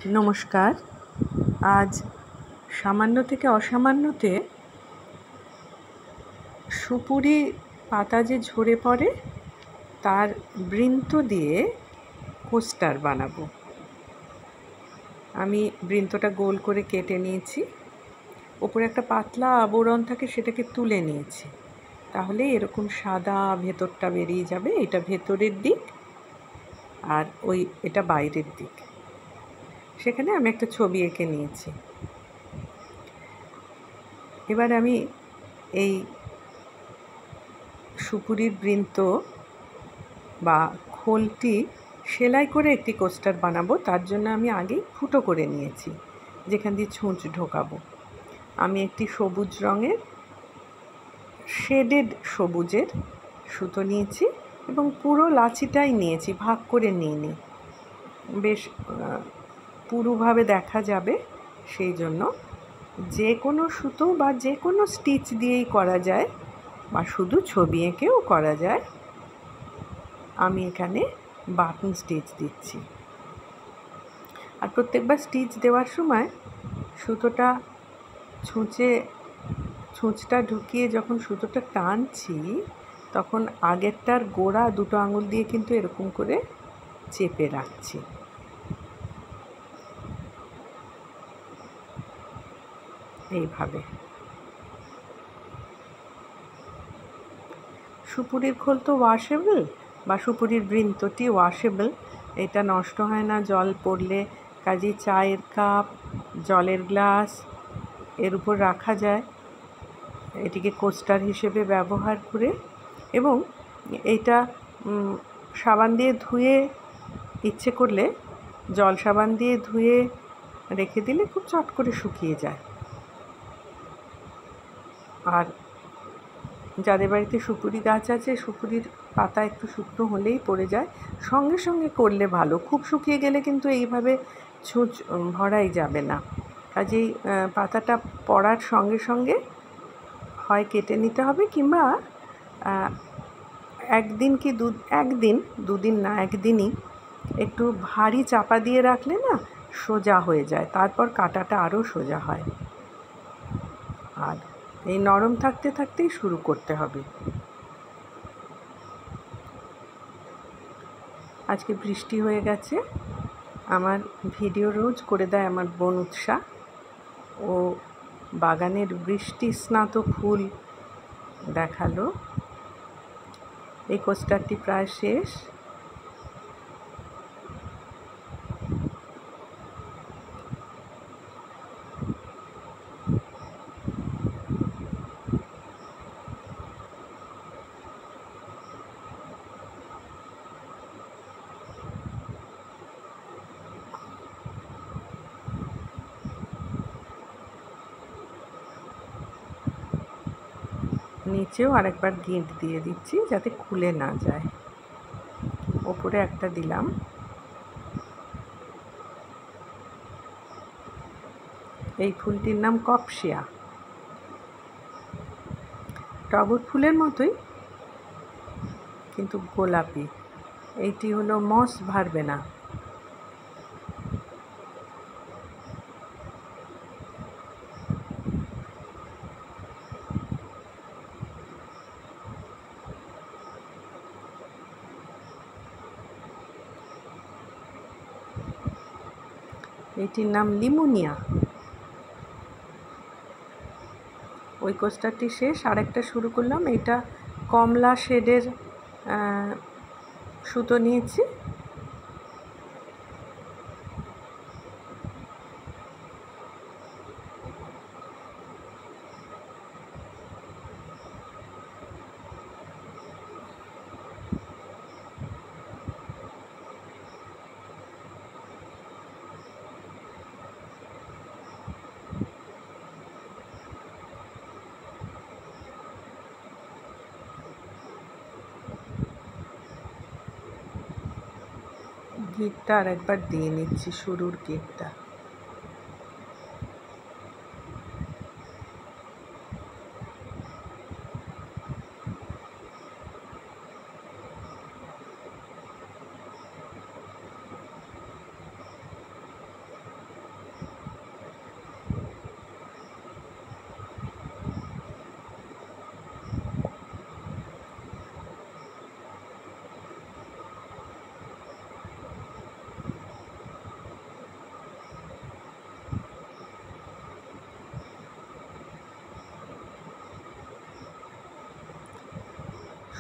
নমস্কার। আজ সামান্য থেকে অসামান্যতে সুপুরি পাতা যে ঝরে পড়ে তার বৃন্ত দিয়ে কোস্টার বানাবো। আমি বৃন্তটা গোল করে কেটে নিয়েছি, ওপরে একটা পাতলা আবরণ থাকে সেটাকে তুলে নিয়েছি, তাহলে এরকম সাদা ভেতরটা বেরিয়ে যাবে। এটা ভেতরের দিক আর এটা বাইরের দিক। সেখানে আমি একটা ছবি এঁকে নিয়েছি। এবার আমি এই সুপুরির বৃন্ত বা খোলটি সেলাই করে একটি কোস্টার বানাবো। তার জন্য আমি আগেই ফুটো করে নিয়েছি যেখান দিয়ে ছুঁচ ঢোকাবো। আমি একটি সবুজ রঙের শেডেড সবুজের সুতো নিয়েছি এবং পুরো লাচিটাই নিয়েছি, ভাগ করে নিইনি, বেশ পুরোভাবে দেখা যাবে সেই জন্য। যে কোনো সুতো বা যে কোনো স্টিচ দিয়েই করা যায় বা শুধু ছবি এঁকেও করা যায়। আমি এখানে বাটন স্টিচ দিচ্ছি, আর প্রত্যেকবার স্টিচ দেওয়ার সময় সুতোটা ছুঁচটা ঢুকিয়ে যখন সুতোটা টানছি তখন আগেরটার গোড়া দুটো আঙুল দিয়ে কিন্তু এরকম করে চেপে রাখছি। এইভাবে সুপুরির খোল তো ওয়াশেবল, বা সুপুরির বৃন্তটি ওয়াশেবল, এটা নষ্ট হয় না জল পড়লে। কাজেই চায়ের কাপ, জলের গ্লাস এর উপর রাখা যায় এটিকে কোস্টার হিসেবে ব্যবহার করে। এবং এটা সাবান দিয়ে ধুয়ে, ইচ্ছে করলে জল সাবান দিয়ে ধুয়ে রেখে দিলে খুব চট করে শুকিয়ে যায়। আর যাদের বাড়িতে সুপুরি গাছ আছে, সুপুরির পাতা একটু শুকনো হলেই পড়ে যায়, সঙ্গে সঙ্গে করলে ভালো। খুব শুকিয়ে গেলে কিন্তু এইভাবে ছুঁচ ভরাই যাবে না। কাজেই পাতাটা পড়ার সঙ্গে সঙ্গে হয় কেটে নিতে হবে, কিংবা দুদিন না, একদিনই একটু ভারী চাপা দিয়ে রাখলে না সোজা হয়ে যায়, তারপর কাটাটা আরও সোজা হয়। আর এই নরম থাকতে থাকতেই শুরু করতে হবে। আজকে বৃষ্টি হয়ে গেছে। আমার ভিডিও রোজ করে দেয় আমার বোন উৎসা। ও বাগানের বৃষ্টি স্নাত ফুল দেখালো। এই কোস্টারটি প্রায় শেষ। নিচেও আরেকবার গিঁট দিয়ে দিচ্ছি যাতে খুলে না যায়। ওপরে একটা দিলাম। এই ফুলটির নাম কপসিয়া, টগর ফুলের মতোই কিন্তু গোলাপি। এইটি হলো মস ভারবেনা। এটির নাম লিমোনিয়া। ওই কোস্টারটি শেষ, আরেকটা শুরু করলাম। এটা কমলা শেডের সুতো নিয়েছি। গিঁটটা আর একবার দিয়ে নিচ্ছি, শুরুর গিঁটটা।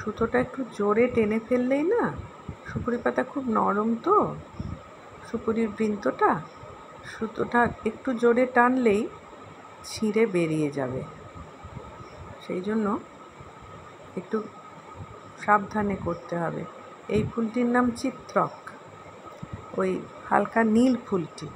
সুতোটা একটু জোরে টেনে ফেললেই না, সুপুরি পাতা খুব নরম তো, সুপুরির বৃন্তটা, সুতোটা একটু জোরে টানলেই ছিঁড়ে বেরিয়ে যাবে। সেই জন্য একটু সাবধানে করতে হবে। এই ফুলটির নাম চিত্রক, ওই হালকা নীল ফুলটি।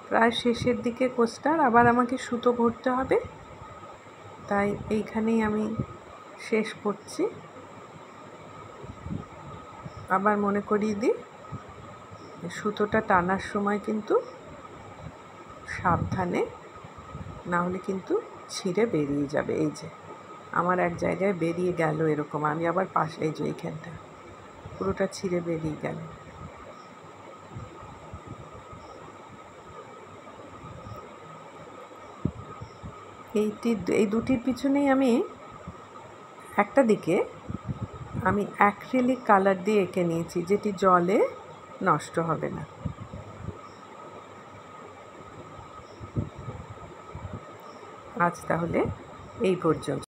প্রায় শেষের দিকে কোস্টার, আবার আমাকে সুতো ভরতে হবে, তাই এইখানেই আমি শেষ করছি। আবার মনে করিয়ে দিই, সুতোটা টানার সময় কিন্তু সাবধানে, না হলে কিন্তু ছিঁড়ে বেরিয়ে যাবে। এই যে আমার এক জায়গায় বেরিয়ে গেল এরকম, আমি আবার পাশে, এই যে এইখানটা পুরোটা ছিঁড়ে বেরিয়ে গেল। এই দুটির পিছনেই আমি একটা দিকে আমি অ্যাক্রিলিক কালার দিয়ে এঁকে নিয়েছি, যেটি জলে নষ্ট হবে না। আজ তাহলে এই পর্যন্ত।